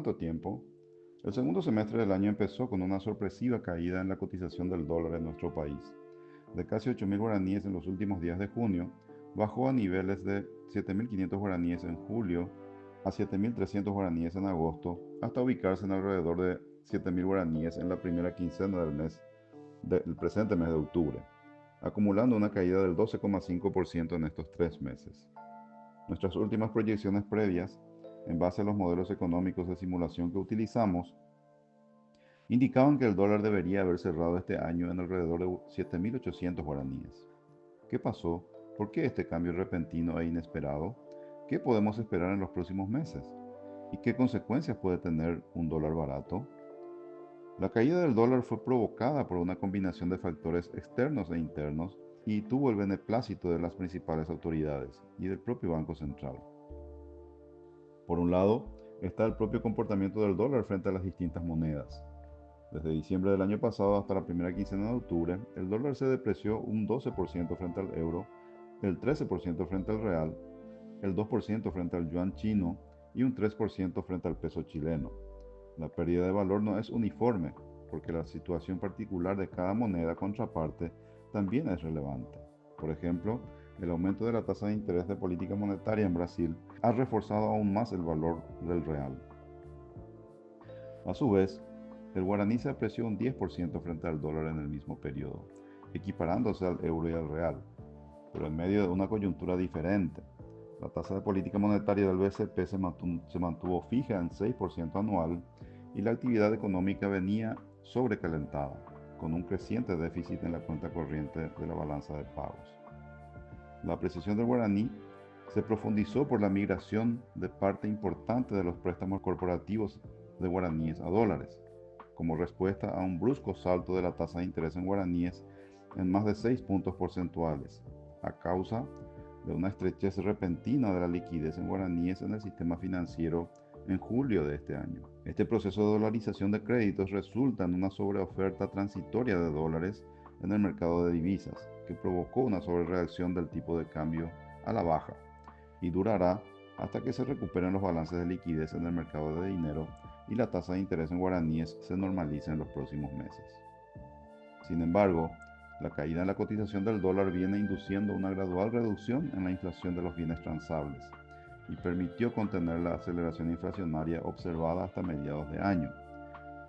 cuánto tiempo? El segundo semestre del año empezó con una sorpresiva caída en la cotización del dólar en nuestro país. De casi 8.000 guaraníes en los últimos días de junio, bajó a niveles de 7.500 guaraníes en julio, a 7.300 guaraníes en agosto, hasta ubicarse en alrededor de 7.000 guaraníes en la primera quincena del presente mes de octubre, acumulando una caída del 12,5% en estos 3 meses. Nuestras últimas proyecciones previas, en base a los modelos económicos de simulación que utilizamos, indicaban que el dólar debería haber cerrado este año en alrededor de 7.800 guaraníes. ¿Qué pasó? ¿Por qué este cambio repentino e inesperado? ¿Qué podemos esperar en los próximos meses? ¿Y qué consecuencias puede tener un dólar barato? La caída del dólar fue provocada por una combinación de factores externos e internos y tuvo el beneplácito de las principales autoridades y del propio Banco Central. Por un lado, está el propio comportamiento del dólar frente a las distintas monedas. Desde diciembre del año pasado hasta la primera quincena de octubre, el dólar se depreció un 12% frente al euro, el 13% frente al real, el 2% frente al yuan chino y un 3% frente al peso chileno. La pérdida de valor no es uniforme, porque la situación particular de cada moneda contraparte también es relevante. Por ejemplo, el aumento de la tasa de interés de política monetaria en Brasil ha reforzado aún más el valor del real. A su vez, el guaraní se apreció un 10% frente al dólar en el mismo periodo, equiparándose al euro y al real, pero en medio de una coyuntura diferente. La tasa de política monetaria del BCP se mantuvo fija en 6% anual y la actividad económica venía sobrecalentada, con un creciente déficit en la cuenta corriente de la balanza de pagos. La apreciación del guaraní se profundizó por la migración de parte importante de los préstamos corporativos de guaraníes a dólares, como respuesta a un brusco salto de la tasa de interés en guaraníes en más de 6 puntos porcentuales, a causa de una estrechez repentina de la liquidez en guaraníes en el sistema financiero en julio de este año. Este proceso de dolarización de créditos resulta en una sobreoferta transitoria de dólares en el mercado de divisas, que provocó una sobrereacción del tipo de cambio a la baja y durará hasta que se recuperen los balances de liquidez en el mercado de dinero y la tasa de interés en guaraníes se normalice en los próximos meses. Sin embargo, la caída en la cotización del dólar viene induciendo una gradual reducción en la inflación de los bienes transables y permitió contener la aceleración inflacionaria observada hasta mediados de año,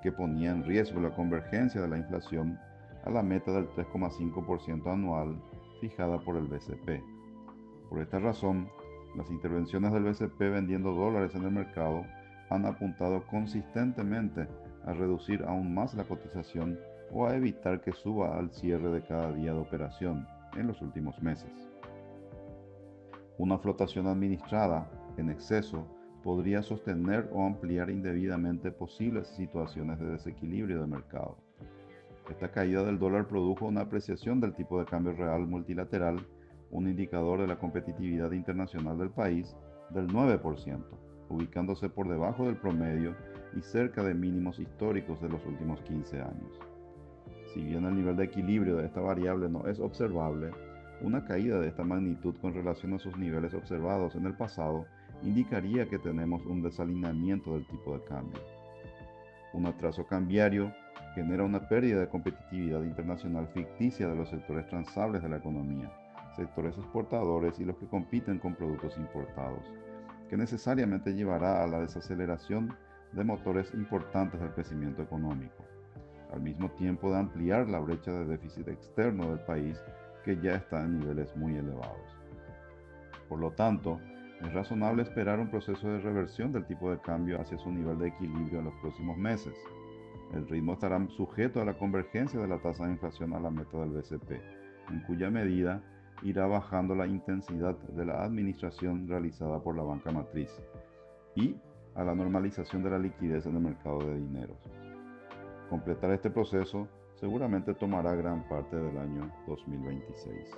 que ponía en riesgo la convergencia de la inflación a la meta del 3,5% anual fijada por el BCP. Por esta razón, las intervenciones del BCP vendiendo dólares en el mercado han apuntado consistentemente a reducir aún más la cotización o a evitar que suba al cierre de cada día de operación en los últimos meses. Una flotación administrada en exceso podría sostener o ampliar indebidamente posibles situaciones de desequilibrio de mercado. Esta caída del dólar produjo una apreciación del tipo de cambio real multilateral, un indicador de la competitividad internacional del país, del 9%, ubicándose por debajo del promedio y cerca de mínimos históricos de los últimos 15 años. Si bien el nivel de equilibrio de esta variable no es observable, una caída de esta magnitud con relación a sus niveles observados en el pasado indicaría que tenemos un desalineamiento del tipo de cambio. Un atraso cambiario genera una pérdida de competitividad internacional ficticia de los sectores transables de la economía, sectores exportadores y los que compiten con productos importados, que necesariamente llevará a la desaceleración de motores importantes del crecimiento económico, al mismo tiempo de ampliar la brecha de déficit externo del país que ya está en niveles muy elevados. Por lo tanto, es razonable esperar un proceso de reversión del tipo de cambio hacia su nivel de equilibrio en los próximos meses. El ritmo estará sujeto a la convergencia de la tasa de inflación a la meta del BCP, en cuya medida irá bajando la intensidad de la administración realizada por la banca matriz y a la normalización de la liquidez en el mercado de dineros. Completar este proceso seguramente tomará gran parte del año 2026.